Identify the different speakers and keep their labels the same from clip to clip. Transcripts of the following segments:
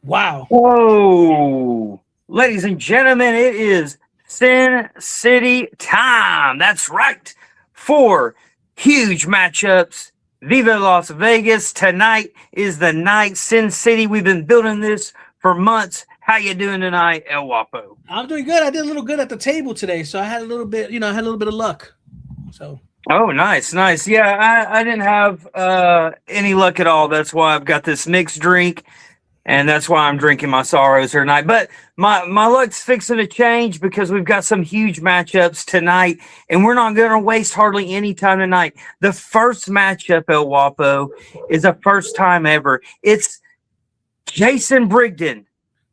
Speaker 1: Wow.
Speaker 2: Whoa! Ladies and gentlemen, it is Sin City time. That's right. Four huge matchups. Viva Las Vegas. Tonight is the night. Sin City, we've been building this for months. How you doing tonight, El Wapo?
Speaker 1: I'm doing good. I did a little good at the table today, so I had a little bit, I had a little bit of luck. So
Speaker 2: Oh, nice, nice. Yeah, I didn't have any luck at all. That's why I've got this mixed drink. And that's why I'm drinking my sorrows here tonight. But my luck's fixing to change because we've got some huge matchups tonight, and we're not going to waste hardly any time tonight. The first matchup, El Wapo, is a first time ever. It's Jason Brigden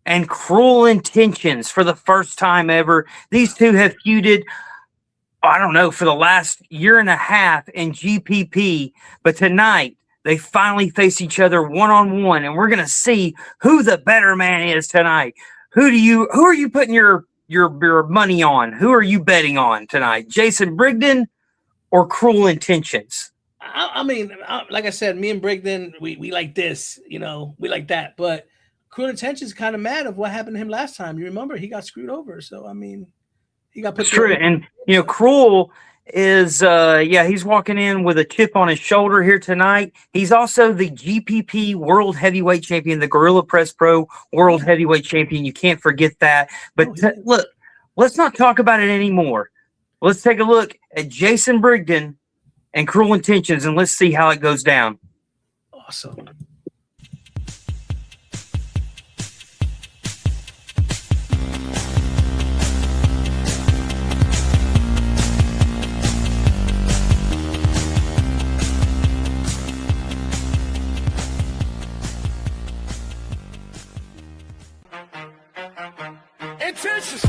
Speaker 2: and Cruel Intentions for the first time ever. These two have feuded, I don't know, for the last year and a half in GPP, but tonight they finally face each other one-on-one, and we're going to see who the better man is tonight. Who are you putting your money on? Who are you betting on tonight? Jason Brigden or Cruel Intentions?
Speaker 1: I mean, like I said, me and Brigden, we like this, we like that. But Cruel Intentions kind of mad of what happened to him last time. You remember he got screwed over. So I mean, he got put.
Speaker 2: That's true, and Cruel is he's walking in with a chip on his shoulder here tonight. He's also the GPP World Heavyweight Champion, the Gorilla Press Pro World Heavyweight Champion. You can't forget that. But look, let's not talk about it anymore. Let's take a look at Jason Brigden and Cruel Intentions, and let's see how it goes down.
Speaker 1: Awesome.
Speaker 3: Intentions.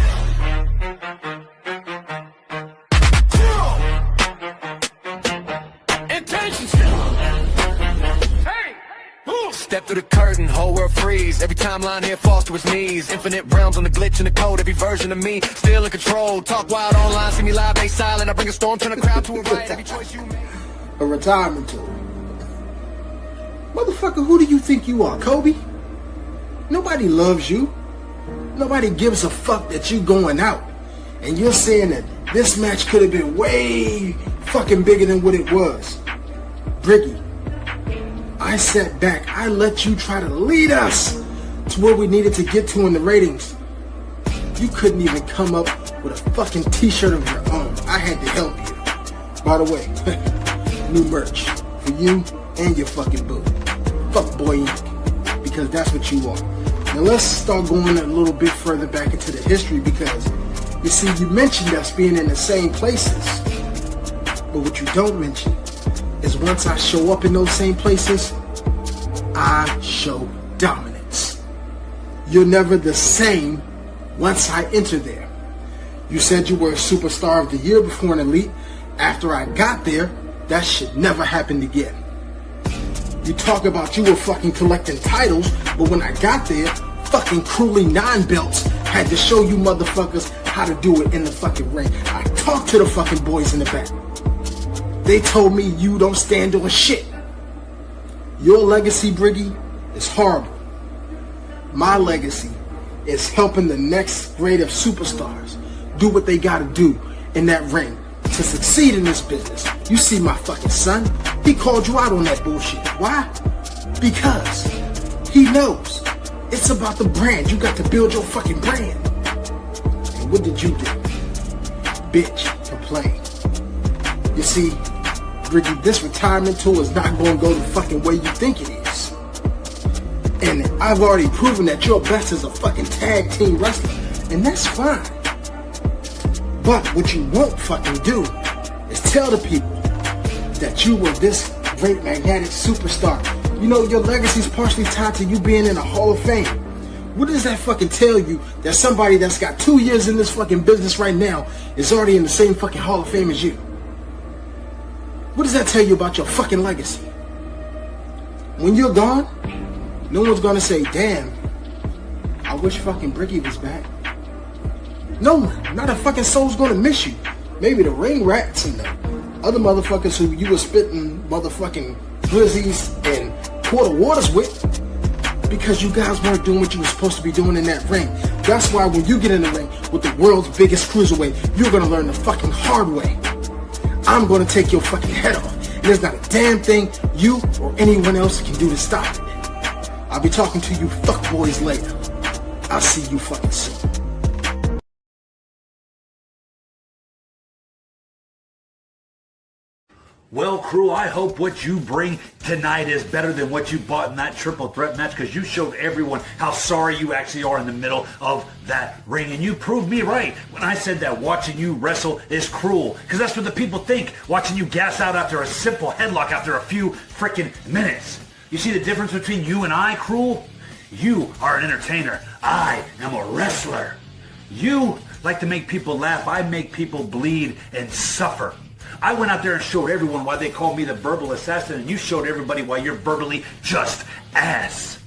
Speaker 3: Intentions. Hey. Step through the curtain, whole world freeze. Every timeline here falls to its knees. Infinite realms on the glitch in the code. Every version of me still in control. Talk wild online, see me live, they silent. I bring a storm, turn the crowd to a riot. Every choice you make.
Speaker 4: A retirement tour. Motherfucker, who do you think you are, Kobe? Nobody loves you. Nobody gives a fuck that you going out. And you're saying that this match could have been way fucking bigger than what it was. Briggy, I sat back. I let you try to lead us to where we needed to get to in the ratings. You couldn't even come up with a fucking t-shirt of your own. I had to help you. By the way, new merch for you and your fucking boo. Fuck Boy Inc. Because that's what you are. Now let's start going a little bit further back into the history because, you see, you mentioned us being in the same places. But what you don't mention is once I show up in those same places, I show dominance. You're never the same once I enter there. You said you were a superstar of the year before an elite. After I got there, that shit never happened again. You talk about you were fucking collecting titles, but when I got there, fucking Cruelly 9 belts had to show you motherfuckers how to do it in the fucking ring. I talked to the fucking boys in the back. They told me you don't stand on shit. Your legacy, Briggy, is horrible. My legacy is helping the next grade of superstars do what they gotta do in that ring to succeed in this business. You see my fucking son? He called you out on that bullshit. Why? Because he knows it's about the brand. You got to build your fucking brand. And what did you do? Bitch, complain. You see, Briggy, this retirement tour is not going to go the fucking way you think it is. And I've already proven that you're best as a fucking tag team wrestler. And that's fine. But what you won't fucking do is tell the people that you were this great magnetic superstar. You know, your legacy's partially tied to you being in a Hall of Fame. What does that fucking tell you that somebody that's got 2 years in this fucking business right now is already in the same fucking Hall of Fame as you? What does that tell you about your fucking legacy? When you're gone, no one's gonna say, damn, I wish fucking Briggy was back. No one, not a fucking soul's gonna miss you. Maybe the ring rats and the other motherfuckers who you were spitting motherfucking glizzies and quarter waters with. because you guys weren't doing what you were supposed to be doing in that ring. That's why when you get in the ring with the world's biggest cruiserweight, you're gonna learn the fucking hard way. I'm gonna take your fucking head off. And there's not a damn thing you or anyone else can do to stop it. I'll be talking to you fuckboys later. I'll see you fucking soon.
Speaker 5: Well, crew, I hope what you bring tonight is better than what you bought in that triple threat match, because you showed everyone how sorry you actually are in the middle of that ring. And you proved me right when I said that watching you wrestle is cruel, because that's what the people think, watching you gas out after a simple headlock after a few freaking minutes. You see the difference between you and I, cruel? You are an entertainer. I am a wrestler. You like to make people laugh. I make people bleed and suffer. I went out there and showed everyone why they called me the verbal assassin, and you showed everybody why you're verbally just ass.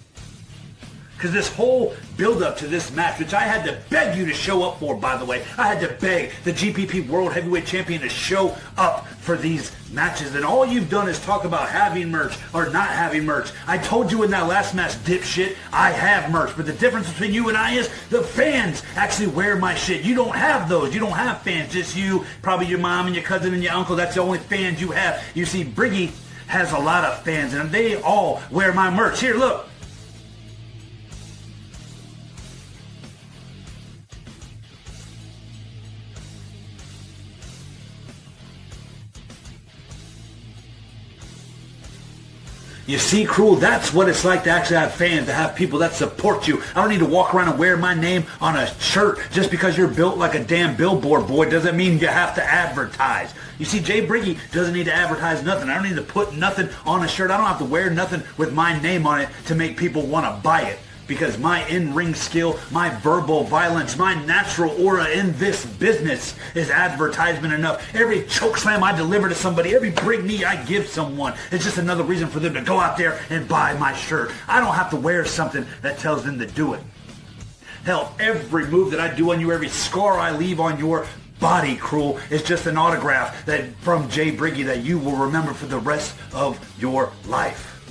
Speaker 5: Because this whole build-up to this match, which I had to beg you to show up for, by the way. I had to beg the GPP World Heavyweight Champion to show up for these matches. And all you've done is talk about having merch or not having merch. I told you in that last match, dipshit, I have merch. But the difference between you and I is the fans actually wear my shit. You don't have those. You don't have fans. Just you, probably your mom and your cousin and your uncle. That's the only fans you have. You see, Briggy has a lot of fans, and they all wear my merch. Here, look. You see, Cruel, that's what it's like to actually have fans, to have people that support you. I don't need to walk around and wear my name on a shirt. Just because you're built like a damn billboard boy doesn't mean you have to advertise. You see, Jay Briggy doesn't need to advertise nothing. I don't need to put nothing on a shirt. I don't have to wear nothing with my name on it to make people want to buy it. Because my in-ring skill, my verbal violence, my natural aura in this business is advertisement enough. Every chokeslam I deliver to somebody, every big knee I give someone, it's just another reason for them to go out there and buy my shirt. I don't have to wear something that tells them to do it. Hell, every move that I do on you, every scar I leave on your body, Cruel, is just an autograph that from Jay Briggy that you will remember for the rest of your life.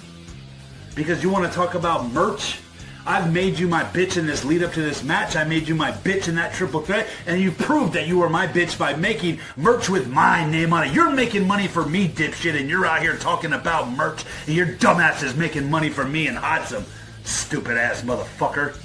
Speaker 5: Because you want to talk about merch? I've made you my bitch in this lead up to this match. I made you my bitch in that triple threat, and you proved that you were my bitch by making merch with my name on it. You're making money for me, dipshit, and you're out here talking about merch, and your dumbass is making money for me and Hodsum. Stupid ass motherfucker.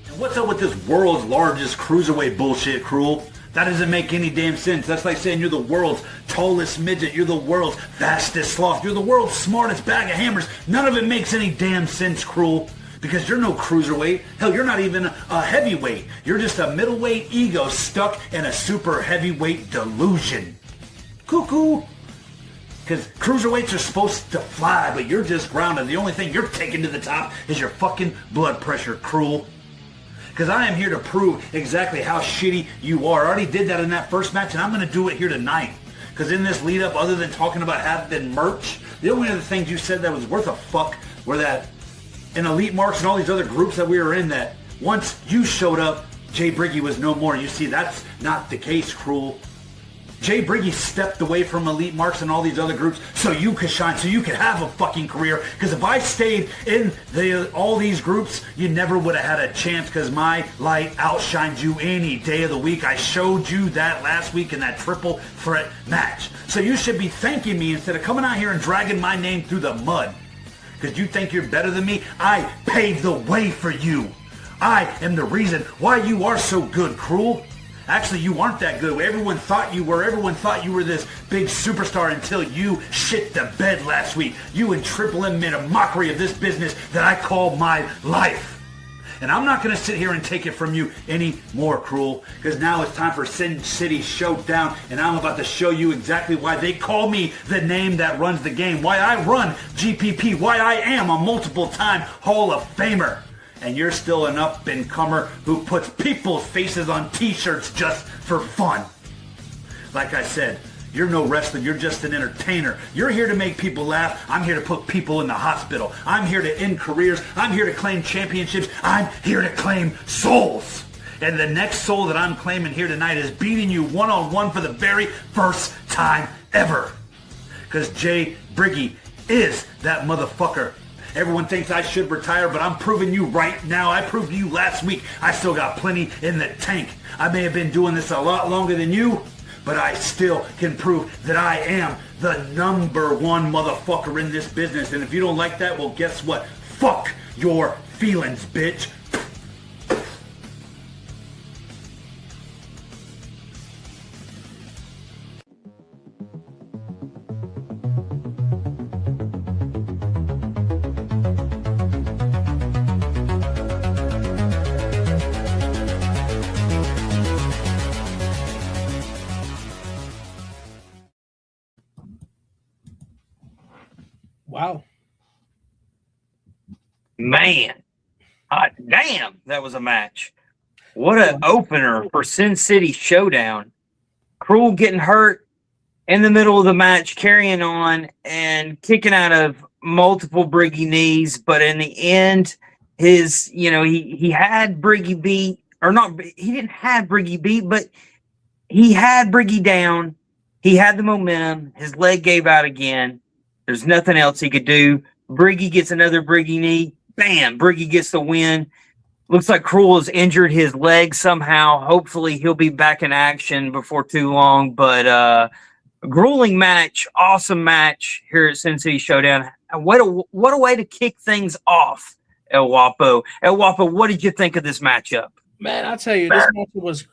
Speaker 5: And what's up with this world's largest cruiserweight bullshit, Cruel? That doesn't make any damn sense. That's like saying you're the world's tallest midget. You're the world's fastest sloth. You're the world's smartest bag of hammers. None of it makes any damn sense, Cruel. Because you're no cruiserweight. Hell, you're not even a heavyweight. You're just a middleweight ego stuck in a super heavyweight delusion. Cuckoo. Because cruiserweights are supposed to fly, but you're just grounded. The only thing you're taking to the top is your fucking blood pressure, Cruel. Because I am here to prove exactly how shitty you are. I already did that in that first match, and I'm going to do it here tonight. Because in this lead-up, other than talking about having merch, the only other things you said that was worth a fuck were that in Elite Marks and all these other groups that we were in, that once you showed up, Jay Briggy was no more. You see, that's not the case, Cruel. Jay Briggy stepped away from Elite Marks and all these other groups so you could shine, so you could have a fucking career. Because if I stayed in all these groups, you never would have had a chance, because my light outshines you any day of the week. I showed you that last week in that triple threat match. So you should be thanking me instead of coming out here and dragging my name through the mud. Because you think you're better than me? I paved the way for you. I am the reason why you are so good, Cruel. Actually, you aren't that good. Everyone thought you were. Everyone thought you were this big superstar until you shit the bed last week. You and Triple M made a mockery of this business that I call my life. And I'm not going to sit here and take it from you anymore, Cruel, because now it's time for Sin City Showdown, and I'm about to show you exactly why they call me the name that runs the game, why I run GPP, why I am a multiple-time Hall of Famer. And you're still an up-and-comer who puts people's faces on t-shirts just for fun. Like I said, you're no wrestler, you're just an entertainer. You're here to make people laugh. I'm here to put people in the hospital. I'm here to end careers. I'm here to claim championships. I'm here to claim souls. And the next soul that I'm claiming here tonight is beating you one-on-one for the very first time ever. Because Jay Briggy is that motherfucker. Everyone thinks I should retire, but I'm proving you right now. I proved to you last week I still got plenty in the tank. I may have been doing this a lot longer than you, but I still can prove that I am the #1 motherfucker in this business. And if you don't like that, well, guess what? Fuck your feelings, bitch.
Speaker 1: Wow.
Speaker 2: Man, hot damn, that was a match. What an opener for Sin City Showdown. Cruel getting hurt in the middle of the match, carrying on and kicking out of multiple Briggy knees, but in the end, he had Briggy beat, or not, he didn't have Briggy beat, but he had Briggy down. He had the momentum. His leg gave out again. There's nothing else he could do. Briggy gets another Briggy knee. Bam! Briggy gets the win. Looks like Cruel has injured his leg somehow. Hopefully he'll be back in action before too long. But grueling match, awesome match here at Sin City Showdown. What a way to kick things off, El Guapo. El Guapo, what did you think of this matchup?
Speaker 1: Man, I'll tell you, this matchup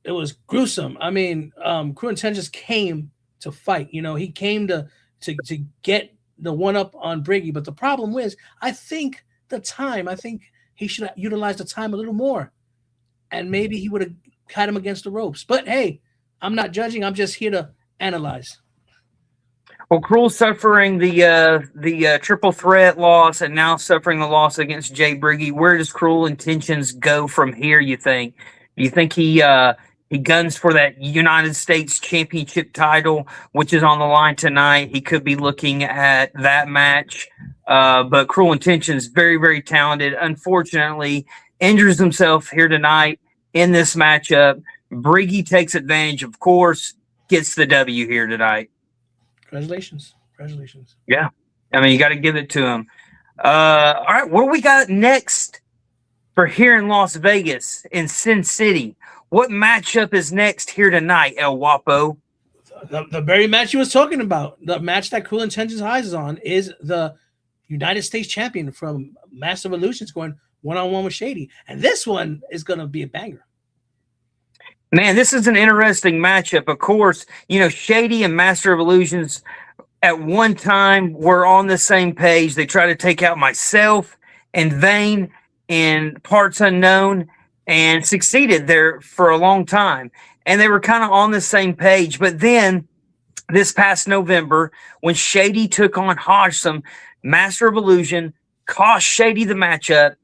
Speaker 1: was gruesome. I mean, Cruel Intentions came to fight. He came to get the one up on Briggy. But the problem is, I think he should have utilized the time a little more. And maybe he would have had him against the ropes. But hey, I'm not judging. I'm just here to analyze.
Speaker 2: Well, Cruel suffering the triple threat loss and now suffering the loss against Jay Briggy. Where does Cruel Intentions go from here, you think? Do you think he guns for that United States Championship title, which is on the line tonight? He could be looking at that match. But Cruel Intentions, very, very talented. Unfortunately, injures himself here tonight in this matchup. Briggy takes advantage, of course, gets the W here tonight.
Speaker 1: Congratulations.
Speaker 2: Yeah. I mean, you got to give it to him. All right, what do we got next for here in Las Vegas, in Sin City? What matchup is next here tonight, El Guapo?
Speaker 1: The very match you was talking about, the match that Cruel Intentions eyes on, is the United States champion from Master of Illusions going one-on-one with Shady. And this one is going to be a banger.
Speaker 2: Man, this is an interesting matchup. Of course, Shady and Master of Illusions at one time were on the same page. They tried to take out myself and Vane in Parts Unknown and succeeded there for a long time. And they were kind of on the same page. But then this past November, when Shady took on Hodgson, Master of Illusion cost Shady the matchup,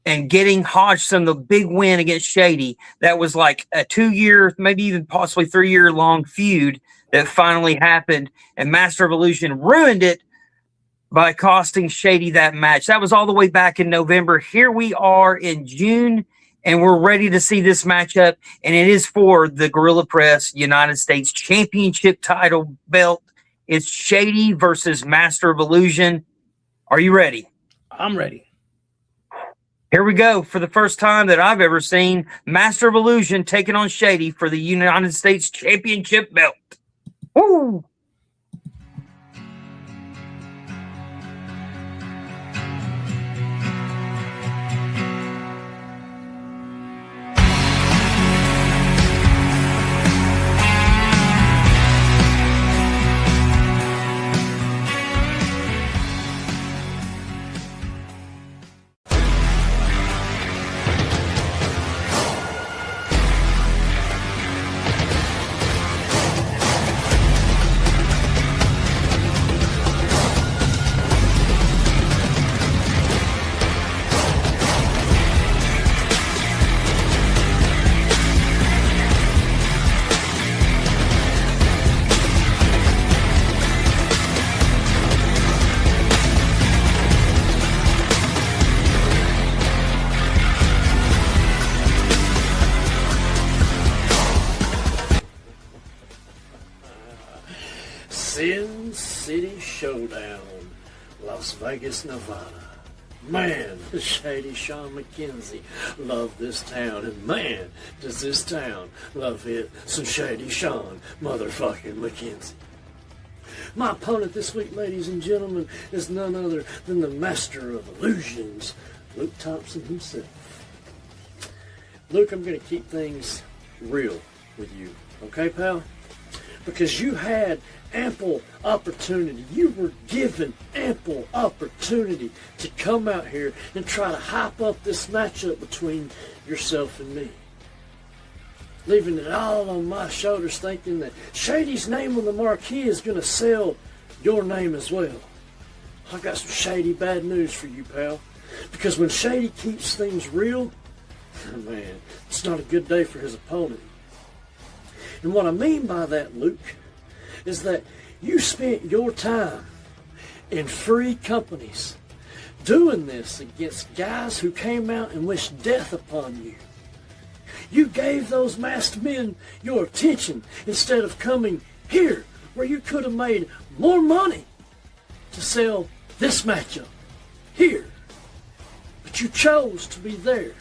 Speaker 2: and getting Hodgson the big win against Shady. That was like a 2-year, maybe even possibly 3-year long feud that finally happened. And Master of Illusion ruined it by costing Shady that match. That was all the way back in November. Here we are in June, and we're ready to see this matchup. And it is for the Gorilla Press United States Championship title belt. It's Shady versus Master of Illusion. Are you ready?
Speaker 1: I'm ready.
Speaker 2: Here we go. For the first time that I've ever seen, Master of Illusion taking on Shady for the United States Championship belt. Woo!
Speaker 6: Las Vegas, Nevada. Man, Shady Sean McKenzie love this town, and man, does this town love it some Shady Sean motherfucking McKenzie. My opponent this week, ladies and gentlemen, is none other than the master of illusions, Luke Thompson himself. Luke, I'm going to keep things real with you, okay, pal? Because you had ample opportunity. You were given ample opportunity to come out here and try to hype up this matchup between yourself and me. Leaving it all on my shoulders, thinking that Shady's name on the marquee is going to sell your name as well. I got some Shady bad news for you, pal. Because when Shady keeps things real, man, it's not a good day for his opponent. And what I mean by that, Luke, is that you spent your time in free companies doing this against guys who came out and wished death upon you. You gave those masked men your attention instead of coming here where you could have made more money to sell this matchup here. But you chose to be there.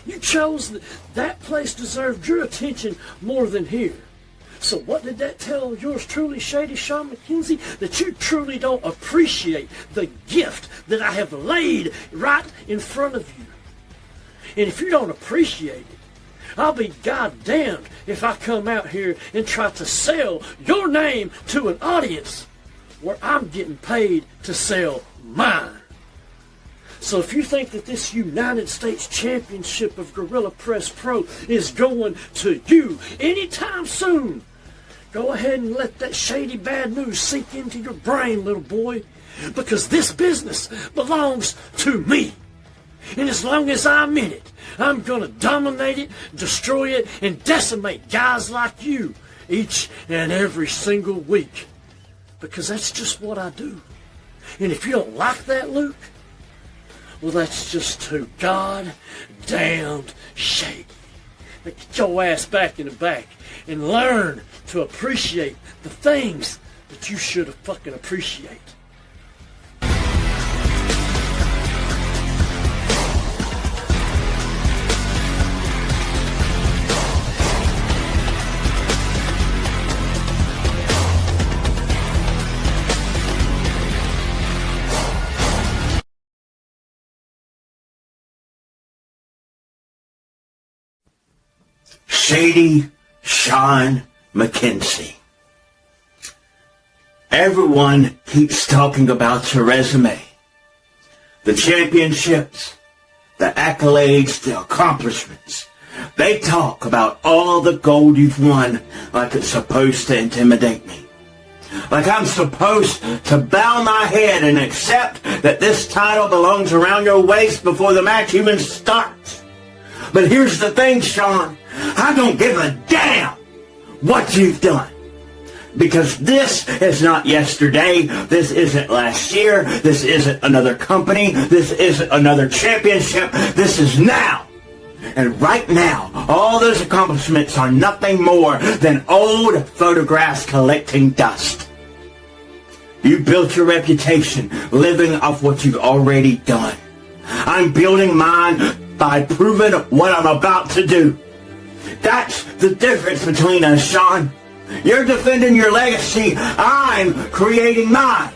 Speaker 6: You chose that place deserved your attention more than here. So what did that tell yours truly, Shady Sean McKenzie? That you truly don't appreciate the gift that I have laid right in front of you. And if you don't appreciate it, I'll be goddamned if I come out here and try to sell your name to an audience where I'm getting paid to sell mine. So if you think that this United States Championship of Gorilla Press Pro is going to you anytime soon, go ahead and let that shady bad news sink into your brain, little boy. Because this business belongs to me. And as long as I'm in it, I'm going to dominate it, destroy it, and decimate guys like you each and every single week. Because that's just what I do. And if you don't like that, Luke, well, that's just too goddamned shady. Now get your ass back in the back and learn to appreciate the things that you should have fucking appreciate.
Speaker 7: Shady Sean McKenzie. Everyone keeps talking about your resume, the championships, the accolades, the accomplishments. They talk about all the gold you've won like it's supposed to intimidate me. Like I'm supposed to bow my head and accept that this title belongs around your waist before the match even starts. But here's the thing, Sean. I don't give a damn what you've done. Because this is not yesterday. This isn't last year. This isn't another company. This isn't another championship. This is now. And right now, all those accomplishments are nothing more than old photographs collecting dust. You built your reputation living off what you've already done. I'm building mine by proving what I'm about to do. That's the difference between us, Sean. You're defending your legacy. I'm creating mine.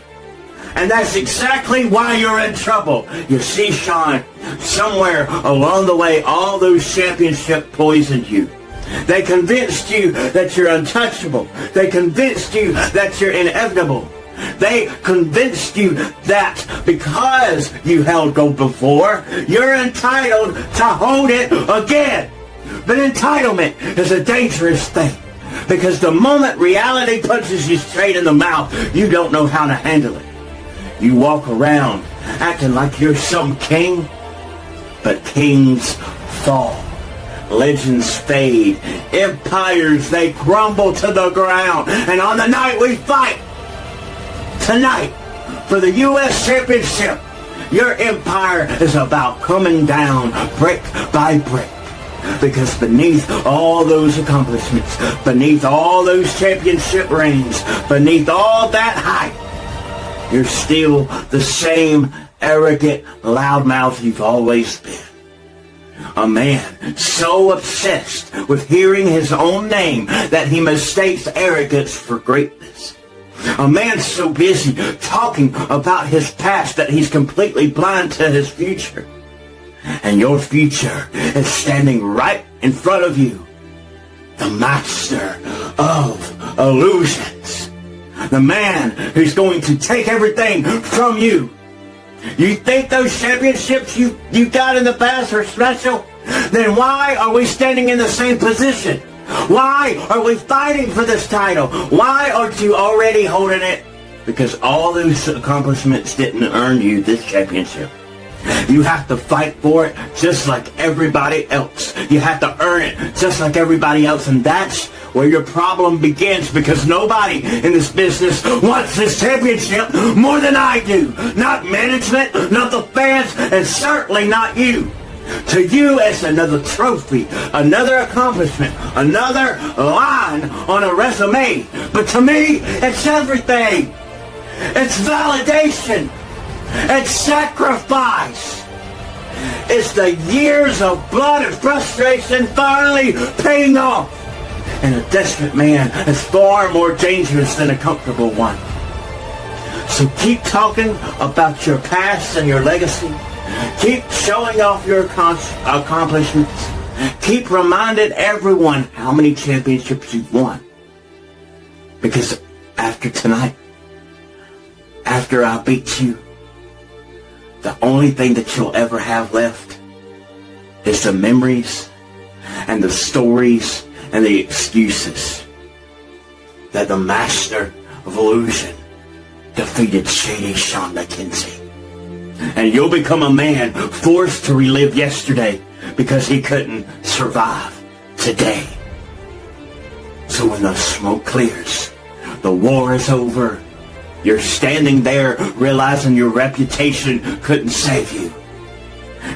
Speaker 7: And that's exactly why you're in trouble. You see, Sean, somewhere along the way, all those championships poisoned you. They convinced you that you're untouchable. They convinced you that you're inevitable. They convinced you that because you held gold before, you're entitled to hold it again. But entitlement is a dangerous thing. Because the moment reality punches you straight in the mouth, you don't know how to handle it. You walk around acting like you're some king, but kings fall. Legends fade. Empires, they crumble to the ground. And on the night we fight, tonight, for the U.S. Championship, your empire is about coming down brick by brick. Because beneath all those accomplishments, beneath all those championship reigns, beneath all that hype, You're still the same arrogant loudmouth you've always been. A man so obsessed with hearing his own name that he mistakes arrogance for greatness. A man so busy talking about his past that he's completely blind to his future. And your future is standing right in front of you. The master of illusions. The man who's going to take everything from you. You think those championships you got in the past are special? Then why are we standing in the same position? Why are we fighting for this title? Why aren't you already holding it? Because all those accomplishments didn't earn you this championship. You have to fight for it just like everybody else. You have to earn it just like everybody else. And that's where your problem begins, because nobody in this business wants this championship more than I do. Not management, not the fans, and certainly not you. To you, it's another trophy, another accomplishment, another line on a resume. But to me, it's everything. It's validation. It's sacrifice. It's the years of blood and frustration finally paying off. And a desperate man is far more dangerous than a comfortable one. So keep talking about your past and your legacy. Keep showing off your accomplishments. Keep reminding everyone how many championships you've won. Because after tonight, after I beat you, the only thing that you'll ever have left is the memories and the stories and the excuses that the master of illusion defeated Shady Shawn McKenzie. And you'll become a man forced to relive yesterday because he couldn't survive today. So when the smoke clears, the war is over. You're standing there realizing your reputation couldn't save you.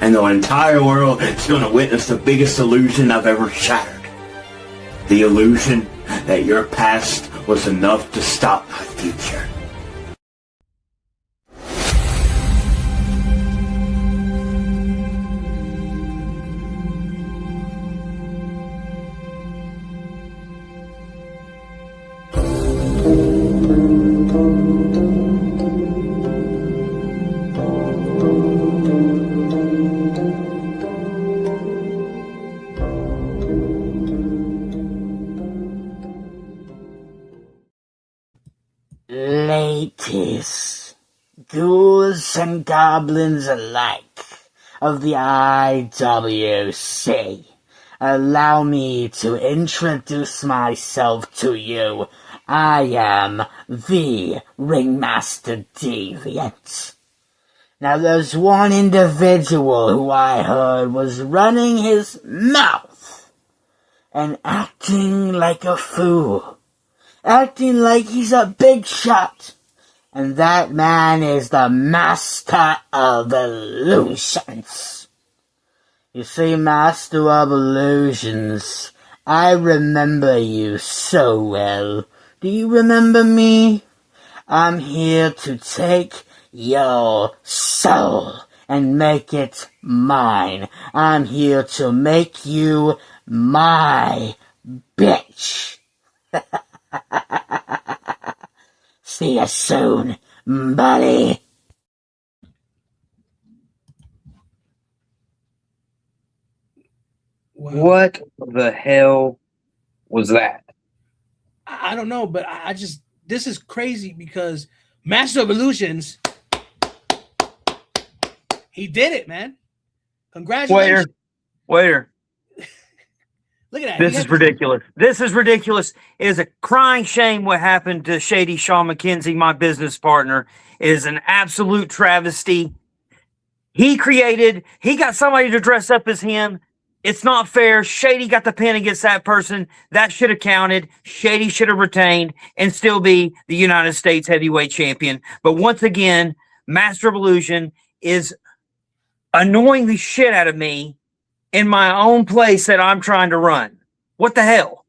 Speaker 7: And the entire world is going to witness the biggest illusion I've ever shattered. The illusion that your past was enough to stop my future.
Speaker 8: Ladies, ghouls and goblins alike of the IWC, allow me to introduce myself to you. I am the Ringmaster Deviant. Now there's one individual who I heard was running his mouth and acting like a fool. Acting like he's a big shot. And that man is the Master of Illusions. You see, Master of Illusions, I remember you so well. Do you remember me? I'm here to take your soul and make it mine. I'm here to make you my bitch. See you soon, buddy.
Speaker 1: Wow.
Speaker 2: What the hell was that?
Speaker 1: I don't know, but I just, this is crazy because Master of Illusions, he did it, man. Congratulations.
Speaker 2: Waiter.
Speaker 1: Look at that.
Speaker 2: This is ridiculous. This is ridiculous. It is a crying shame what happened to Shady Shawn McKenzie, my business partner. It is an absolute travesty. He got somebody to dress up as him. It's not fair. Shady got the pin against that person. That should have counted. Shady should have retained and still be the United States heavyweight champion. But once again, Master of Illusion is annoying the shit out of me in my own place that I'm trying to run. What the hell?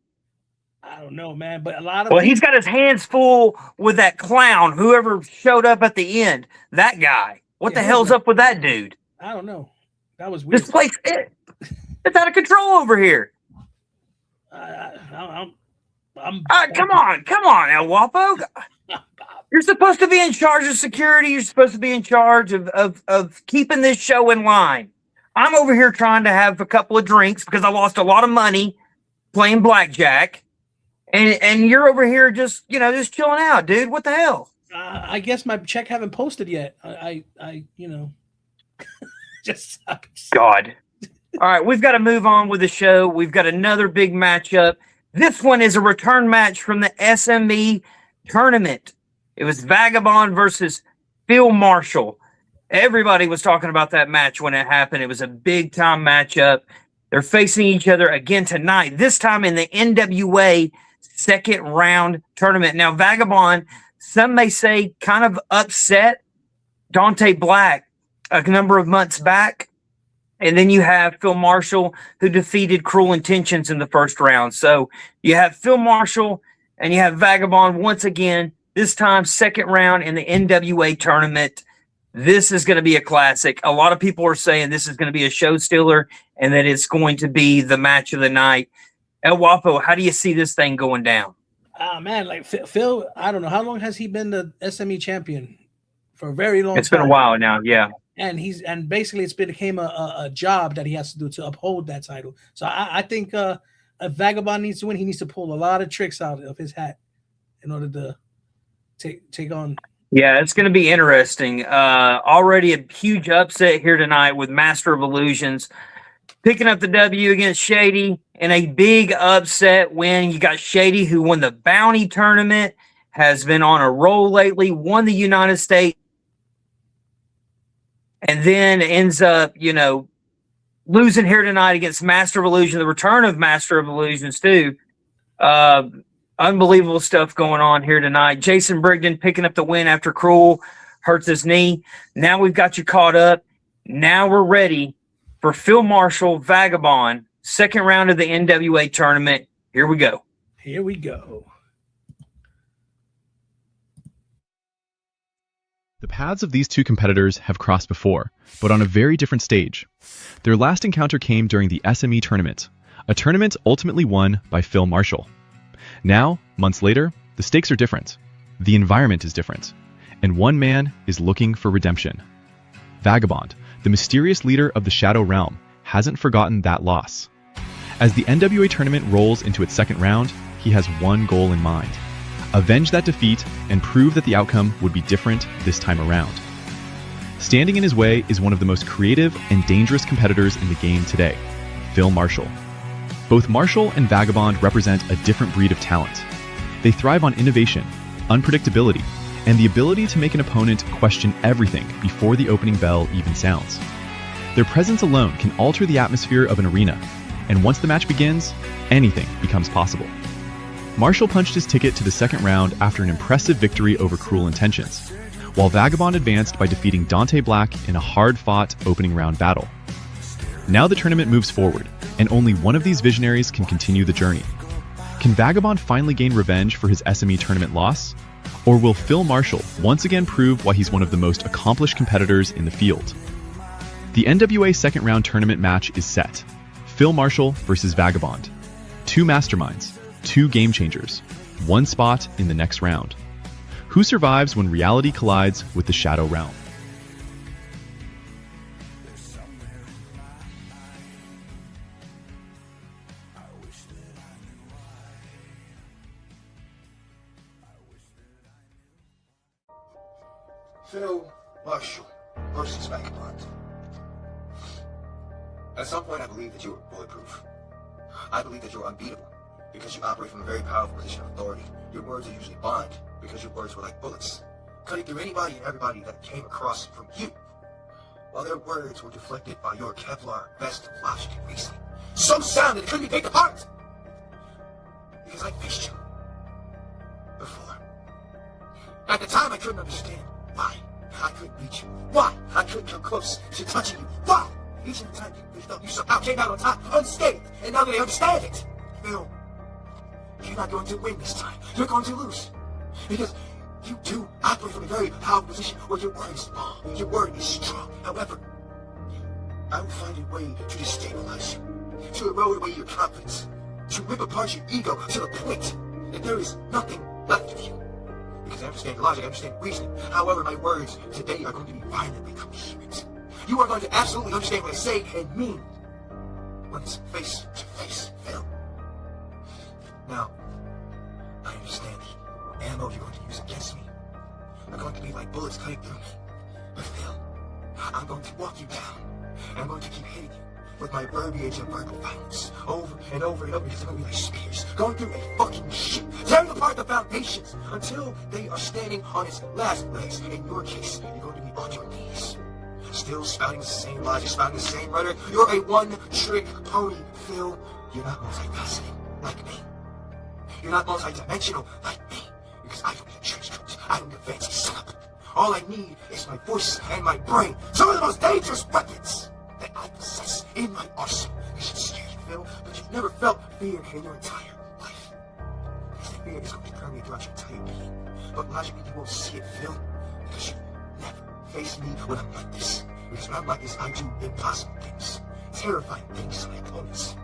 Speaker 1: I don't know, man, but a lot of
Speaker 2: Well, he's got his hands full with that clown, whoever showed up at the end. That guy. What the hell's up with that dude?
Speaker 1: I don't know. That was weird.
Speaker 2: This place, it's out of control over here.
Speaker 1: I'm
Speaker 2: Come on, El Guapo. You're supposed to be in charge of security. You're supposed to be in charge of keeping this show in line. I'm over here trying to have a couple of drinks because I lost a lot of money playing blackjack. And you're over here just chilling out, dude. What the hell?
Speaker 1: I guess my check haven't posted yet. I just sucks.
Speaker 2: God. All right, we've got to move on with the show. We've got another big matchup. This one is a return match from the SME tournament. It was Vagabond versus Phil Marshall. Everybody was talking about that match when it happened. It was a big time matchup. They're facing each other again tonight, this time in the NWA second round tournament. Now, Vagabond, some may say, kind of upset Dante Black a number of months back. And then you have Phil Marshall, who defeated Cruel Intentions in the first round. So you have Phil Marshall and you have Vagabond once again, this time second round in the NWA tournament. This is going to be a classic. A lot of people are saying this is going to be a show stealer and that it's going to be the match of the night. El Guapo, how do you see this thing going down?
Speaker 1: Man, like Phil, I don't know. How long has he been the SME champion? For a very long time.
Speaker 2: It's been a while now, yeah.
Speaker 1: And basically it's became a job that he has to do to uphold that title. So I think if Vagabond needs to win, he needs to pull a lot of tricks out of his hat in order to take on.
Speaker 2: Yeah, it's going to be interesting. Already a huge upset here tonight with Master of Illusions picking up the W against Shady in a big upset win. You got Shady, who won the Bounty tournament, has been on a roll lately, won the United States, and then ends up, losing here tonight against Master of Illusion, the return of Master of Illusions, too. Unbelievable stuff going on here tonight. Jason Brigden picking up the win after Cruel hurts his knee. Now we've got you caught up. Now we're ready for Phil Marshall, Vagabond, second round of the NWA tournament. Here we go.
Speaker 1: Here we go.
Speaker 9: The paths of these two competitors have crossed before, but on a very different stage. Their last encounter came during the SME tournament, a tournament ultimately won by Phil Marshall. Now, months later, the stakes are different. The environment is different, and one man is looking for redemption. Vagabond, the mysterious leader of the Shadow Realm, hasn't forgotten that loss. As the NWA tournament rolls into its second round, he has one goal in mind: avenge that defeat and prove that the outcome would be different this time around. Standing in his way is one of the most creative and dangerous competitors in the game today, Phil Marshall. Both Marshall and Vagabond represent a different breed of talent. They thrive on innovation, unpredictability, and the ability to make an opponent question everything before the opening bell even sounds. Their presence alone can alter the atmosphere of an arena, and once the match begins, anything becomes possible. Marshall punched his ticket to the second round after an impressive victory over Cruel Intentions, while Vagabond advanced by defeating Dante Black in a hard-fought opening round battle. Now the tournament moves forward, and only one of these visionaries can continue the journey. Can Vagabond finally gain revenge for his SME tournament loss? Or will Phil Marshall once again prove why he's one of the most accomplished competitors in the field? The NWA second round tournament match is set. Phil Marshall versus Vagabond. Two masterminds, two game changers, one spot in the next round. Who survives when reality collides with the Shadow Realm?
Speaker 4: Phil Marshall versus Vagabond. At some point, I believe that you're bulletproof. I believe that you're unbeatable because you operate from a very powerful position of authority. Your words are usually bond because your words were like bullets, cutting through anybody and everybody that came across from you, while their words were deflected by your Kevlar vest of logic and reasoning. So sound that it couldn't be picked apart because I faced you before. At the time, I couldn't understand why I couldn't reach you, why I couldn't come close to touching you, why each and the time you somehow came out on top unscathed, and now that I understand it, Phil, You're not going to win this time. You're going to lose. Because you do operate from a very powerful position where your word is small, your word is strong. However, I will find a way to destabilize you, to erode away your confidence, to rip apart your ego to the point that there is nothing left of you. Because I understand logic, I understand reasoning. However, my words today are going to be violently coherent. You are going to absolutely understand what I say and mean when it's face to face, Phil. Now, I understand the ammo you're going to use against me are going to be like bullets cutting through me. But Phil, I'm going to walk you down, and I'm going to keep hitting you with my verbiage and verbal violence over and over and over, because they're going to be like spears going through a fucking ship, tearing apart the foundations until they are standing on its last legs. In your case, you're going to be on your knees, still spouting the same logic, spouting the same rhetoric. You're a one-trick pony, Phil. You're not multifaceted like me. You're not multi-dimensional like me, because I don't need trench coats. I don't need a fancy setup. All I need is my voice and my brain, some of the most dangerous weapons that I possess in my arsenal. It should scare you, Phil, but you've never felt fear in your entire life. Because that fear is going to permeate throughout your entire being. But logically, you won't see it, Phil, because you never face me when I'm like this. Because when I'm like this, I do impossible things, terrifying things to my opponents.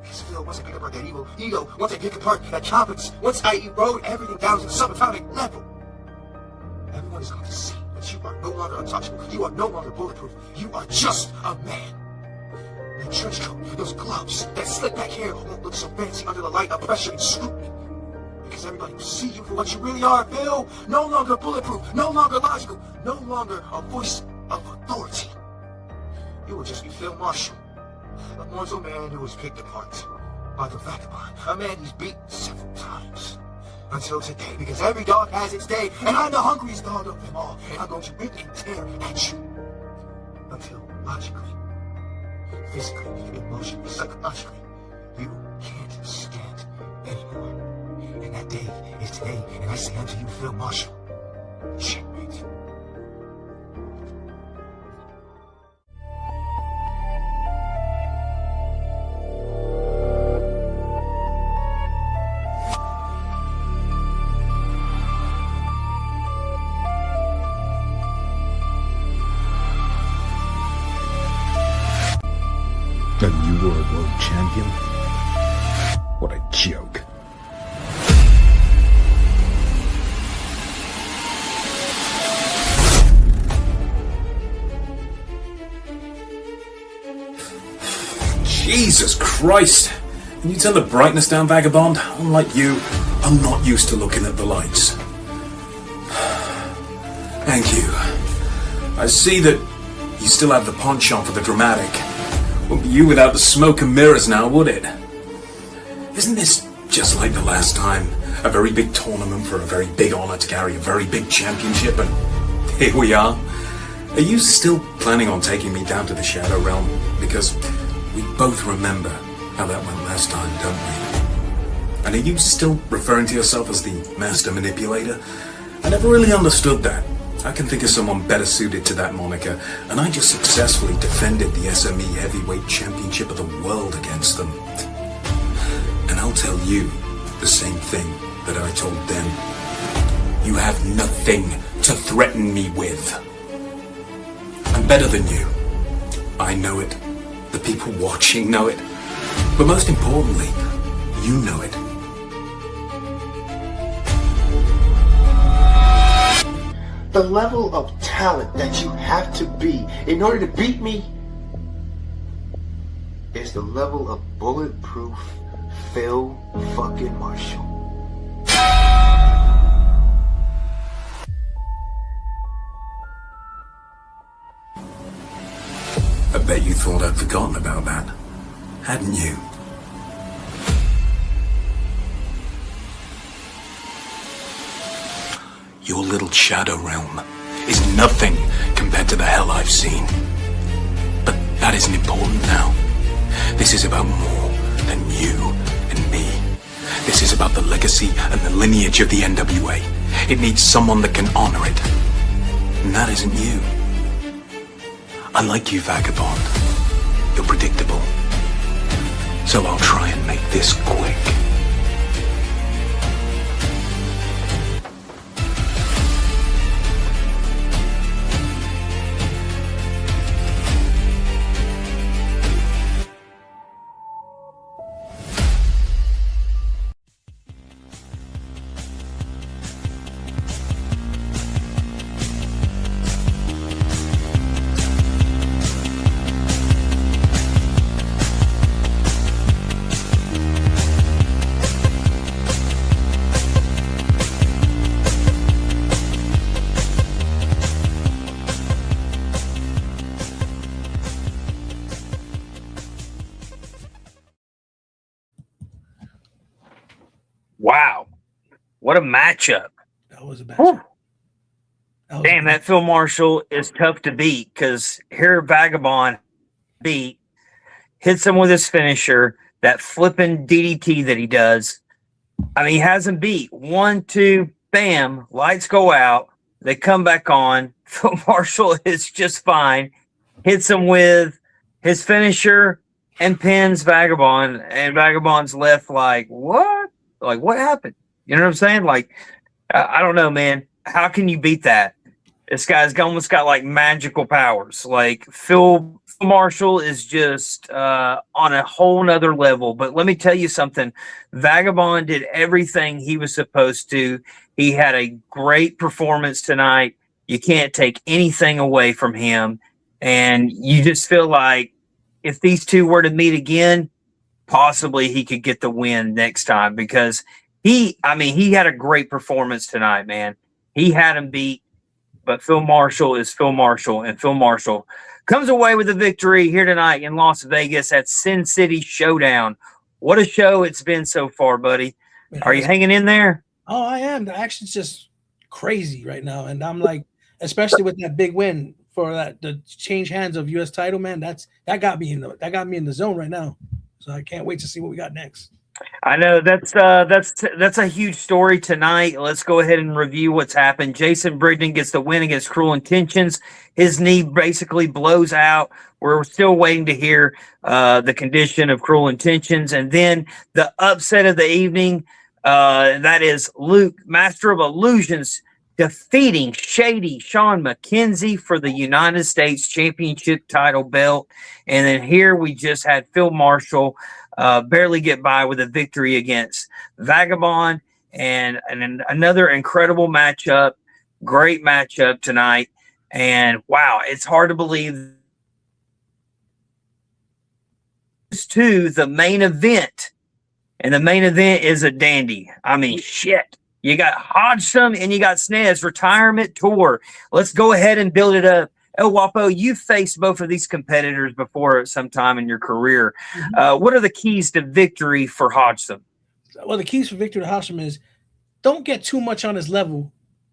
Speaker 4: Because Phil, once I pick apart that evil ego, once I pick apart that confidence, once I erode everything down to the subatomic level, everyone is going to see that you are no longer untouchable. You are no longer bulletproof. You are just a man. That trench coat, those gloves, that slick back hair won't look so fancy under the light of pressure and scrutiny. Because everybody will see you for what you really are, Phil. No longer bulletproof, no longer logical, no longer a voice of authority. You will just be Phil Marshall, a mortal man who was picked apart by the vagabond, a man he's beat several times. Until today, because every dog has its day, and I'm the hungriest dog of them all, and I'm going to rip and tear at you until logically, physically, emotionally, psychologically, you can't stand anymore. And that day is today, and I say unto you, Phil Marshall, checkmate.
Speaker 10: And you were a world champion? What a joke.
Speaker 11: Jesus Christ! Can you turn the brightness down, Vagabond? Unlike you, I'm not used to looking at the lights. Thank you. I see that you still have the penchant for the dramatic. Wouldn't be you without the smoke and mirrors now, would it? Isn't this just like the last time? A very big tournament for a very big honor to carry a very big championship, and here we are. Are you still planning on taking me down to the Shadow Realm? Because we both remember how that went last time, don't we? And are you still referring to yourself as the Master Manipulator? I never really understood that. I can think of someone better suited to that moniker, and I just successfully defended the SME Heavyweight Championship of the world against them. And I'll tell you the same thing that I told them. You have nothing to threaten me with. I'm better than you. I know it. The people watching know it. But most importantly, you know it.
Speaker 4: The level of talent that you have to be in order to beat me is the level of bulletproof Phil fucking Marshall.
Speaker 11: I bet you thought I'd forgotten about that, hadn't you? Your little Shadow Realm is nothing compared to the hell I've seen. But that isn't important now. This is about more than you and me. This is about the legacy and the lineage of the NWA. It needs someone that can honor it. And that isn't you. I like you, Vagabond. You're predictable. So I'll try and make this quick.
Speaker 2: Wow. What a matchup.
Speaker 1: That was a matchup.
Speaker 2: Whew. Damn, that Phil Marshall is tough to beat because here Vagabond beat, hits him with his finisher, that flipping DDT that he does. I mean, he has him beat. 1, 2, bam, lights go out. They come back on. Phil Marshall is just fine. Hits him with his finisher and pins Vagabond. And Vagabond's left like, what? Like, what happened? You know what I'm saying? Like, I don't know, man. How can you beat that? This guy's almost got like magical powers. Like Phil Marshall is just on a whole nother level. But let me tell you something. Vagabond did everything he was supposed to. He had a great performance tonight. You can't take anything away from him. And you just feel like if these two were to meet again, possibly he could get the win next time because he had a great performance tonight, man. He had him beat. But Phil Marshall is Phil Marshall, and Phil Marshall comes away with a victory here tonight in Las Vegas at Sin City Showdown. What a show it's been so far, buddy. Are you hanging in there?
Speaker 1: Oh, I am. The action's just crazy right now. And I'm like, especially with that big win for the change hands of US title, man, that got me in the zone right now. So I can't wait to see what we got next.
Speaker 2: I know that's a huge story tonight. Let's go ahead and review what's happened. Jason Brigden gets the win against Cruel Intentions. His knee basically blows out. We're still waiting to hear the condition of Cruel Intentions. And then the upset of the evening, that is Luke, Master of Illusions, defeating Shady Sean McKenzie for the United States Championship title belt. And then here we just had Phil Marshall barely get by with a victory against Vagabond, and another incredible matchup. Great matchup tonight. And wow, it's hard to believe to the main event. And the main event is a dandy. I mean, shit. You got Hodgson and you got Snez retirement tour. Let's go ahead and build it up. El Guapo, you've faced both of these competitors before at some time in your career. What are the keys to victory for Hodgson?
Speaker 1: Well, the keys for victory to Hodgson is don't get too much on his level,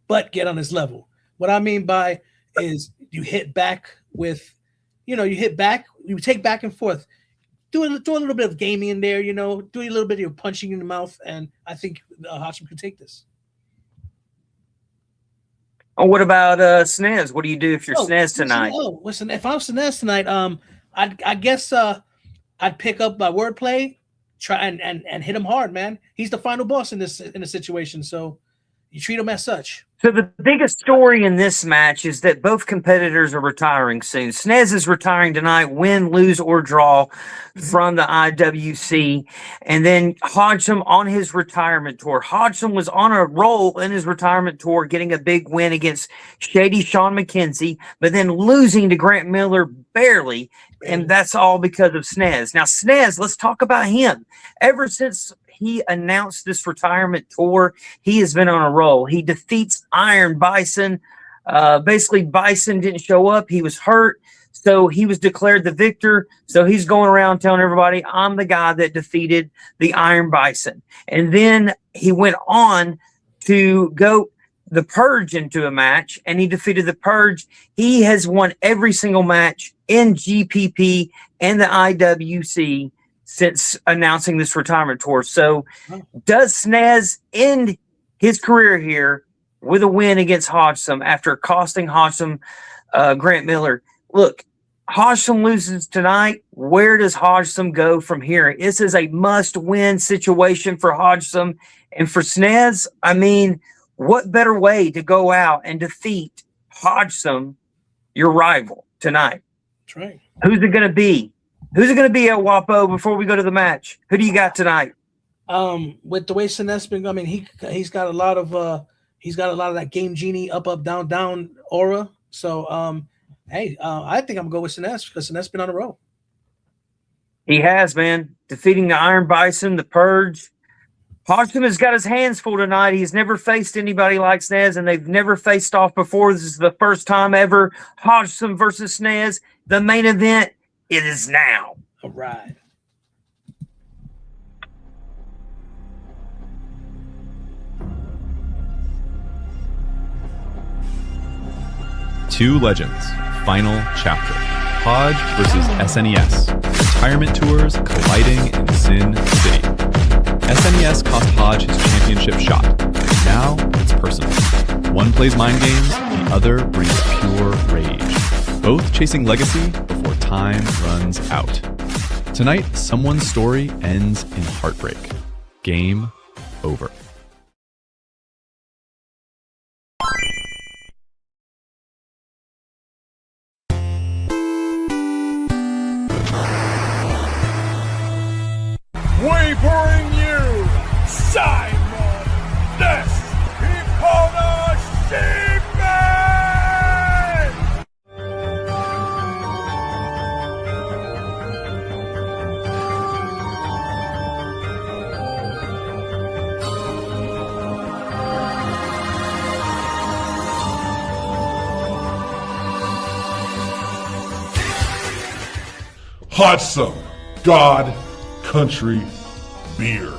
Speaker 1: but get on his level. What I mean by is you hit back with, you take back and forth. Do a little bit of gaming in there, do a little bit of your punching in the mouth, and I think Hodgson can take this.
Speaker 2: Oh, what about Snez? What do you do if you're Snez tonight?
Speaker 1: Listen, if I'm Snez tonight, I guess I'd pick up my wordplay, try and hit him hard, man. He's the final boss in a situation, so you treat him as such.
Speaker 2: So the biggest story in this match is that both competitors are retiring soon. Snez is retiring tonight, win, lose, or draw from the IWC. And then Hodgson on his retirement tour. Hodgson was on a roll in his retirement tour, getting a big win against Shady Sean McKenzie, but then losing to Grant Miller barely. And that's all because of Snez. Now, Snez, let's talk about him. Ever since he announced this retirement tour, he has been on a roll. He defeats Iron Bison. Basically, Bison didn't show up. He was hurt, so he was declared the victor. So he's going around telling everybody, I'm the guy that defeated the Iron Bison. And then he went on to go the Purge into a match, and he defeated the Purge. He has won every single match in GPP and the IWC since announcing this retirement tour. So does Snez end his career here with a win against Hodgson after costing Hodgson Grant Miller? Look, Hodgson loses tonight. Where does Hodgson go from here? This is a must-win situation for Hodgson. And for Snez, I mean, what better way to go out and defeat Hodgson, your rival, tonight?
Speaker 1: That's right.
Speaker 2: Who's it going to be? Who's it going to be at Wapo before we go to the match? Who do you got tonight?
Speaker 1: With the way Snez been, I mean, he's got a lot of that Game Genie up down down aura. So I think I'm gonna go with Snez because Snez been on the road.
Speaker 2: He has, man, defeating the Iron Bison, the Purge. Hodgson has got his hands full tonight. He's never faced anybody like Snez, and they've never faced off before. This is the first time ever. Hodgson versus Snez. The main event, it is now.
Speaker 1: All right.
Speaker 9: Two Legends, Final Chapter. Hodge versus SNES. Retirement tours colliding in Sin City. SNES cost Hodge his championship shot. Now it's personal. One plays mind games, the other brings pure rage. Both chasing legacy before time runs out. Tonight, someone's story ends in heartbreak. Game over.
Speaker 12: We bring you Simon This Hipona Sheepman! Hot summer, God, country, beer.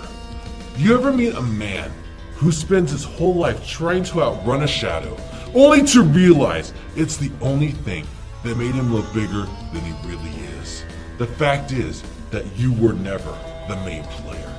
Speaker 12: You ever meet a man who spends his whole life trying to outrun a shadow, only to realize it's the only thing that made him look bigger than he really is? The fact is that you were never the main player.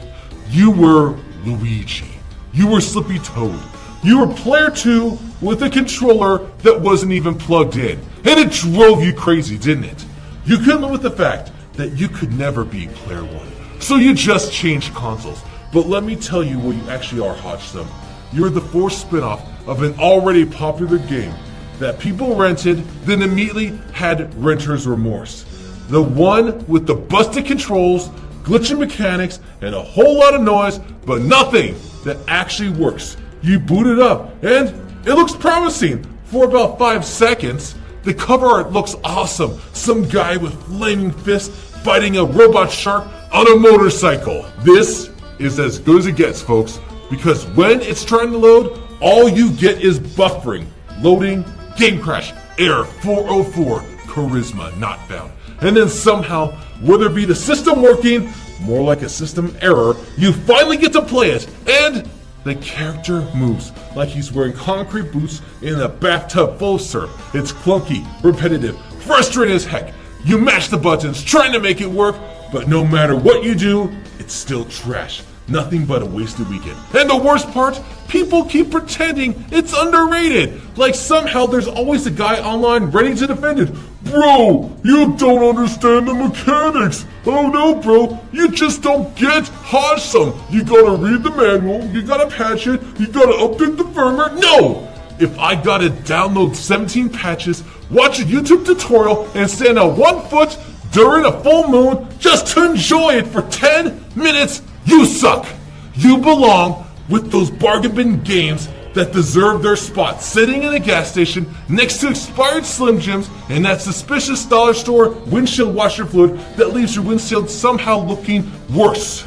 Speaker 12: You were Luigi. You were Slippy Toad. You were player 2 with a controller that wasn't even plugged in. And it drove you crazy, didn't it? You couldn't live with the fact that you could never be player 1. So you just changed consoles. But let me tell you what you actually are, Hodgson. You're the fourth spin-off of an already popular game that people rented, then immediately had renter's remorse. The one with the busted controls, glitchy mechanics, and a whole lot of noise, but nothing that actually works. You boot it up, and it looks promising for about 5 seconds. The cover art looks awesome. Some guy with flaming fists fighting a robot shark on a motorcycle. This is as good as it gets, folks, because when it's trying to load, all you get is buffering, loading, game crash, error 404, charisma not found. And then somehow, whether it be the system working, more like a system error, you finally get to play it, and the character moves like he's wearing concrete boots in a bathtub full of syrup. It's clunky, repetitive, frustrating as heck. You mash the buttons, trying to make it work, but no matter what you do, it's still trash. Nothing but a wasted weekend. And the worst part, people keep pretending it's underrated. Like somehow there's always a guy online ready to defend it. Bro, you don't understand the mechanics. Oh no, bro, you just don't get Hodgson. You gotta read the manual, you gotta patch it, you gotta update the firmware. No! If I gotta download 17 patches, watch a YouTube tutorial, and stand on 1 foot during a full moon just to enjoy it for 10 minutes, you suck! You belong with those bargain bin games that deserve their spot sitting in a gas station next to expired Slim Jims and that suspicious dollar store windshield washer fluid that leaves your windshield somehow looking worse.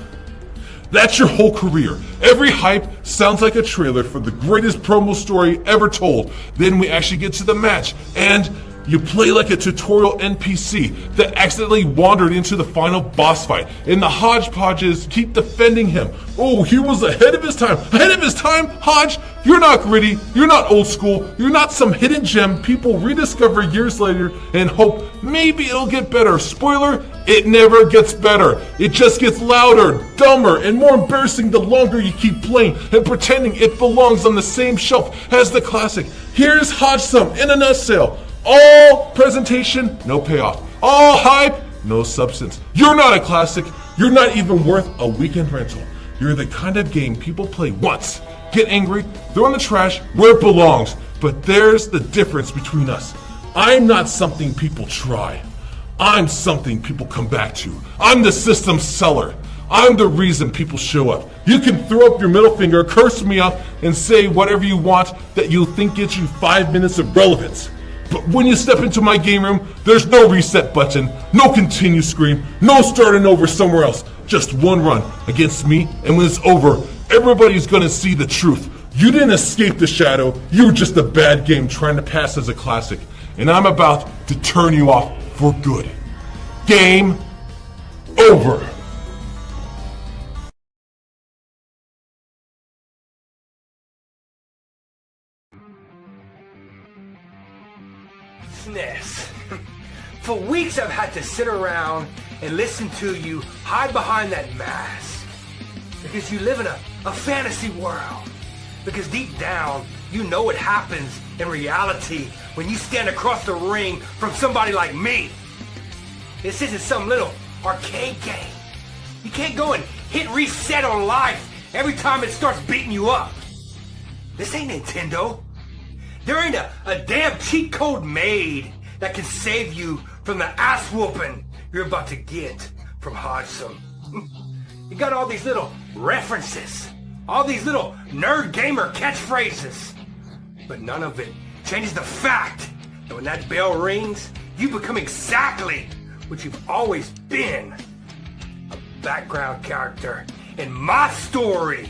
Speaker 12: That's your whole career. Every hype sounds like a trailer for the greatest promo story ever told. Then we actually get to the match, and you play like a tutorial NPC that accidentally wandered into the final boss fight, and the hodgepodges keep defending him. Oh, he was ahead of his time. Ahead of his time? Hodge, you're not gritty, you're not old school, you're not some hidden gem people rediscover years later and hope maybe it'll get better. Spoiler, it never gets better. It just gets louder, dumber, and more embarrassing the longer you keep playing and pretending it belongs on the same shelf as the classic. Here's Hodgson in a nutshell. All presentation, no payoff. All hype, no substance. You're not a classic. You're not even worth a weekend rental. You're the kind of game people play once, get angry, throw in the trash where it belongs. But there's the difference between us. I'm not something people try. I'm something people come back to. I'm the system seller. I'm the reason people show up. You can throw up your middle finger, curse me out, and say whatever you want that you think gets you 5 minutes of relevance. But when you step into my game room, there's no reset button, no continue screen, no starting over somewhere else. Just one run against me, and when it's over, everybody's gonna see the truth. You didn't escape the shadow, you were just a bad game trying to pass as a classic. And I'm about to turn you off for good. Game over.
Speaker 13: SNES. For weeks I've had to sit around and listen to you hide behind that mask. Because you live in a fantasy world. Because deep down, you know what happens in reality when you stand across the ring from somebody like me. This isn't some little arcade game. You can't go and hit reset on life every time it starts beating you up. This ain't Nintendo. There ain't a damn cheat code made that can save you from the ass whooping you're about to get from Hodgson. You got all these little references, all these little nerd gamer catchphrases, but none of it changes the fact that when that bell rings, you become exactly what you've always been, a background character in my story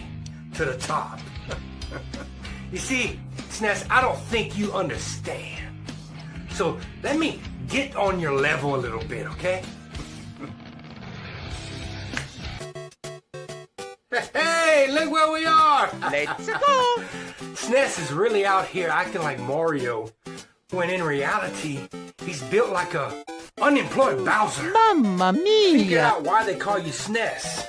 Speaker 13: to the top. You see, SNES, I don't think you understand. So let me get on your level a little bit, okay? Hey, look where we are! Let's go! SNES is really out here acting like Mario, when in reality, he's built like a unemployed Bowser.
Speaker 14: Mamma mia!
Speaker 13: Figure out why they call you SNES.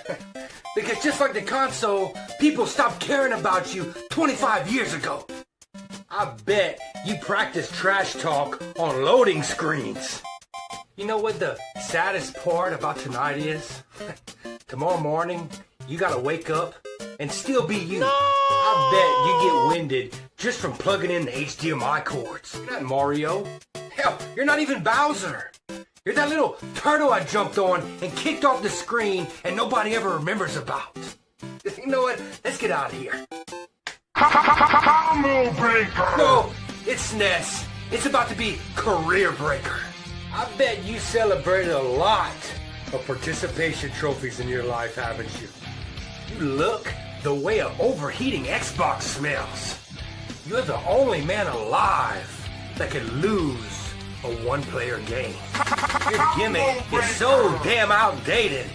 Speaker 13: Because just like the console, people stopped caring about you 25 years ago. I bet you practice trash talk on loading screens. You know what the saddest part about tonight is? Tomorrow morning, you gotta wake up and still be you. No! I bet you get winded just from plugging in the HDMI cords. You're not Mario. Hell, you're not even Bowser. You're that little turtle I jumped on and kicked off the screen and nobody ever remembers about. You know what? Let's get out of here.
Speaker 12: Combo breaker!
Speaker 13: No, it's SNES. It's about to be career breaker. I bet you celebrated a lot of participation trophies in your life, haven't you? You look the way an overheating Xbox smells. You're the only man alive that can lose a one-player game. Your gimmick is so damn outdated,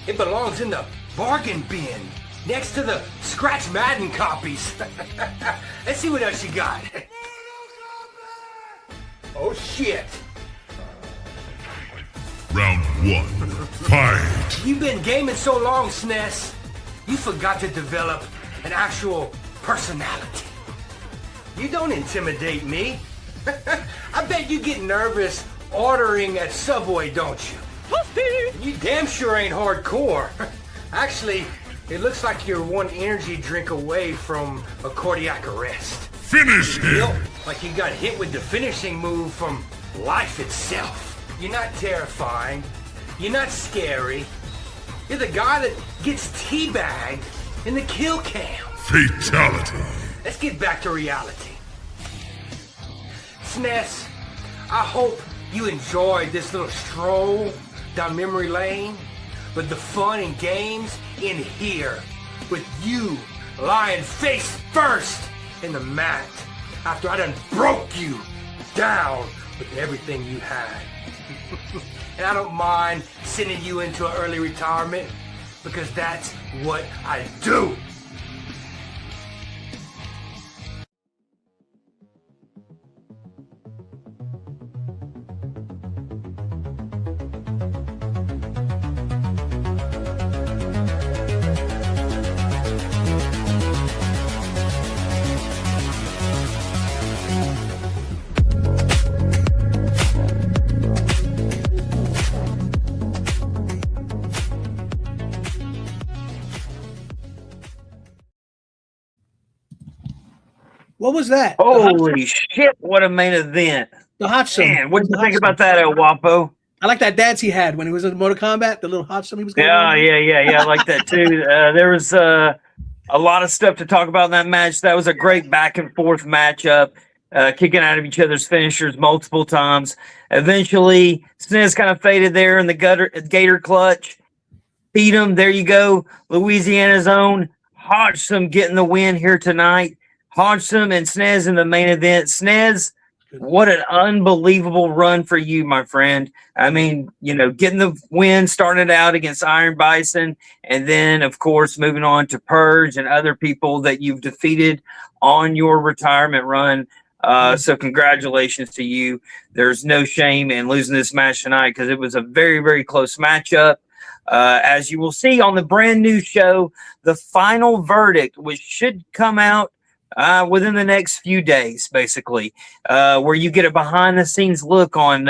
Speaker 13: it belongs in the bargain bin next to the Scratch Madden copies. Let's see what else you got. Oh shit.
Speaker 12: Round 1, fight!
Speaker 13: You've been gaming so long, SNES, you forgot to develop an actual personality. You don't intimidate me. I bet you get nervous ordering at Subway, don't you? You damn sure ain't hardcore. Actually, it looks like you're one energy drink away from a cardiac arrest.
Speaker 12: Finish him!
Speaker 13: Like you got hit with the finishing move from life itself. You're not terrifying. You're not scary. You're the guy that gets teabagged in the kill cam.
Speaker 12: Fatality.
Speaker 13: Let's get back to reality. SNES, I hope you enjoyed this little stroll down memory lane, but the fun and games in here with you lying face first in the mat after I done broke you down with everything you had. And I don't mind sending you into an early retirement because that's what I do.
Speaker 1: What was that?
Speaker 2: Holy shit, what a main event.
Speaker 1: The hot sun.
Speaker 2: Man, what do you think about that, El Guapo?
Speaker 1: I like that dance he had when he was in Mortal Kombat, the little hot sun he was going
Speaker 2: Yeah, I like that too. There was a lot of stuff to talk about in that match. That was a great back and forth matchup, kicking out of each other's finishers multiple times. Eventually, SNES kind of faded there in the Gator clutch. Beat him. There you go. Louisiana's own Hodgson getting the win here tonight. Hodgson and SNES in the main event. SNES, what an unbelievable run for you, my friend. I mean, getting the win, starting out against Iron Bison, and then, of course, moving on to Purge and other people that you've defeated on your retirement run. So congratulations to you. There's no shame in losing this match tonight because it was a very, very close matchup. As you will see on the brand new show, the final verdict, which should come out within the next few days, basically, where you get a behind the scenes look on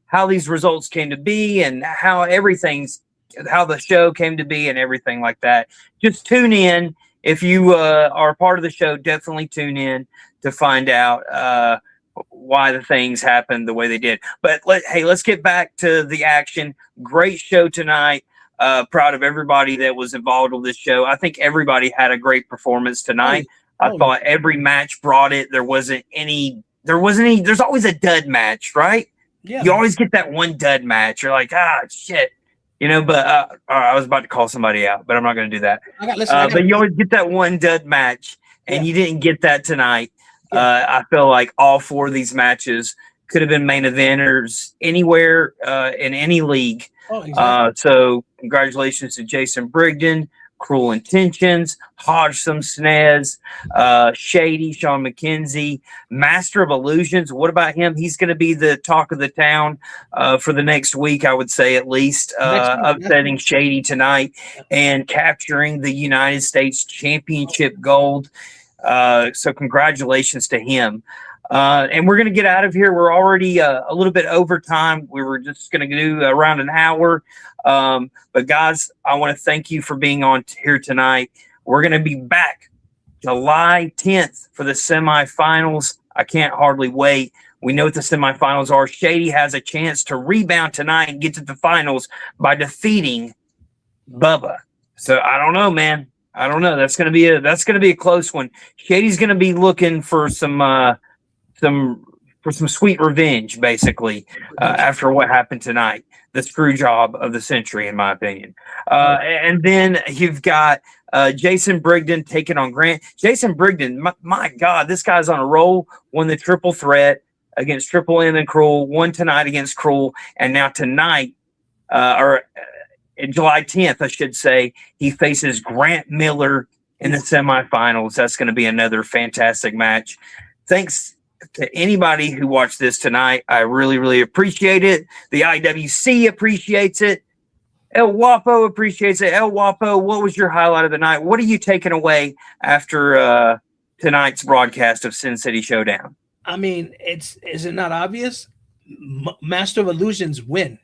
Speaker 2: how these results came to be and how the show came to be and everything like that. Just tune in. If you are part of the show, definitely tune in to find out why the things happened the way they did. But let's get back to the action. Great show tonight. Proud of everybody that was involved with this show. I think everybody had a great performance tonight. I thought every match brought it. There's always a dud match, right?
Speaker 1: Yeah.
Speaker 2: You always get that one dud match. You're like, shit. But I was about to call somebody out, but I'm not going to do that. But you always get that one dud match, and you didn't get that tonight. I feel like all 4 of these matches could have been main eventers anywhere in any league.
Speaker 1: Oh, exactly.
Speaker 2: So congratulations to Jason Brigden, Cruel Intentions, Hodgson Snez, Shady, Sean McKenzie, Master of Illusions. What about him? He's going to be the talk of the town for the next week, I would say, at least, upsetting Shady tonight and capturing the United States Championship gold. So congratulations to him. And we're going to get out of here. We're already a little bit over time. We were just going to do around an hour. But guys, I want to thank you for being on here tonight. We're going to be back July 10th for the semifinals. I can't hardly wait. We know what the semifinals are. Shady has a chance to rebound tonight and get to the finals by defeating Bubba. So I don't know, man. I don't know. That's going to be a close one. Shady's going to be looking for some sweet revenge, basically, after what happened tonight. The screw job of the century, in my opinion. And then you've got Jason Brigden taking on Grant. Jason Brigden, my God, this guy's on a roll. Won the triple threat against Triple M and Cruel. Won tonight against Cruel. And now tonight, July 10th, I should say, he faces Grant Miller in the semifinals. That's going to be another fantastic match. Thanks to anybody who watched this tonight. I really, really appreciate it. The IWC appreciates it. El Guapo appreciates it. El Guapo, what was your highlight of the night? What are you taking away after tonight's broadcast of Sin City Showdown?
Speaker 1: I mean, is it not obvious? Master of Illusions win.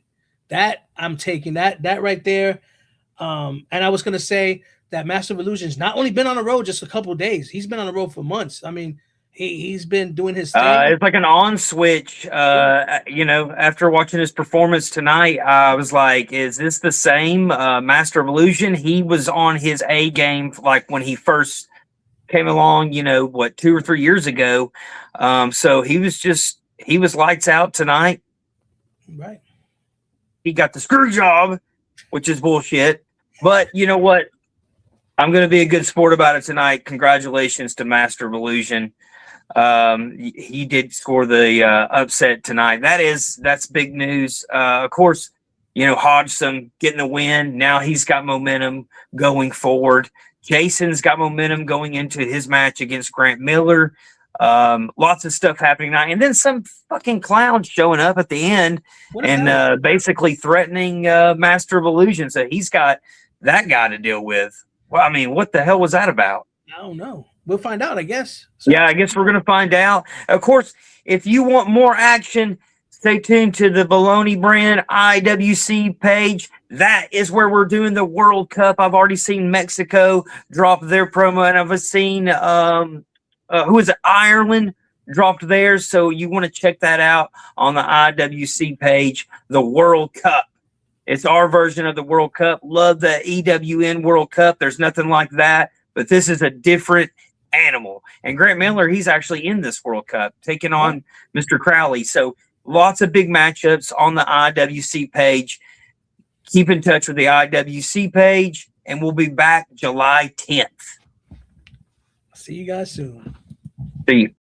Speaker 1: That I'm taking that right there. And I was going to say that Master of Illusions not only been on the road just a couple of days, he's been on the road for months. I mean, he's been doing his thing.
Speaker 2: It's like an on switch. After watching his performance tonight, I was like, is this the same Master of Illusion? He was on his A game like when he first came along, 2 or 3 years ago. So he was lights out tonight.
Speaker 1: Right.
Speaker 2: He got the screw job, which is bullshit. But you know what? I'm going to be a good sport about it tonight. Congratulations to Master of Illusion. He did score the upset tonight. That's big news. Of course, Hodgson getting the win. Now he's got momentum going forward. Jason's got momentum going into his match against Grant Miller. Lots of stuff happening tonight. And then some fucking clown showing up at the end and basically threatening Master of Illusion. So he's got that guy to deal with. Well, I mean, what the hell was that about?
Speaker 1: I don't know. We'll find out, I guess. So.
Speaker 2: Yeah, I guess we're going to find out. Of course, if you want more action, stay tuned to the Baloney Brand IWC page. That is where we're doing the World Cup. I've already seen Mexico drop their promo, and I've seen Ireland dropped theirs. So you want to check that out on the IWC page, the World Cup. It's our version of the World Cup. Love the EWN World Cup. There's nothing like that, but this is a different animal. And Grant Miller, he's actually in this World Cup, taking on Mr. Crowley. So lots of big matchups on the IWC page. Keep in touch with the IWC page, and we'll be back July 10th.
Speaker 1: See you guys soon.
Speaker 2: See you.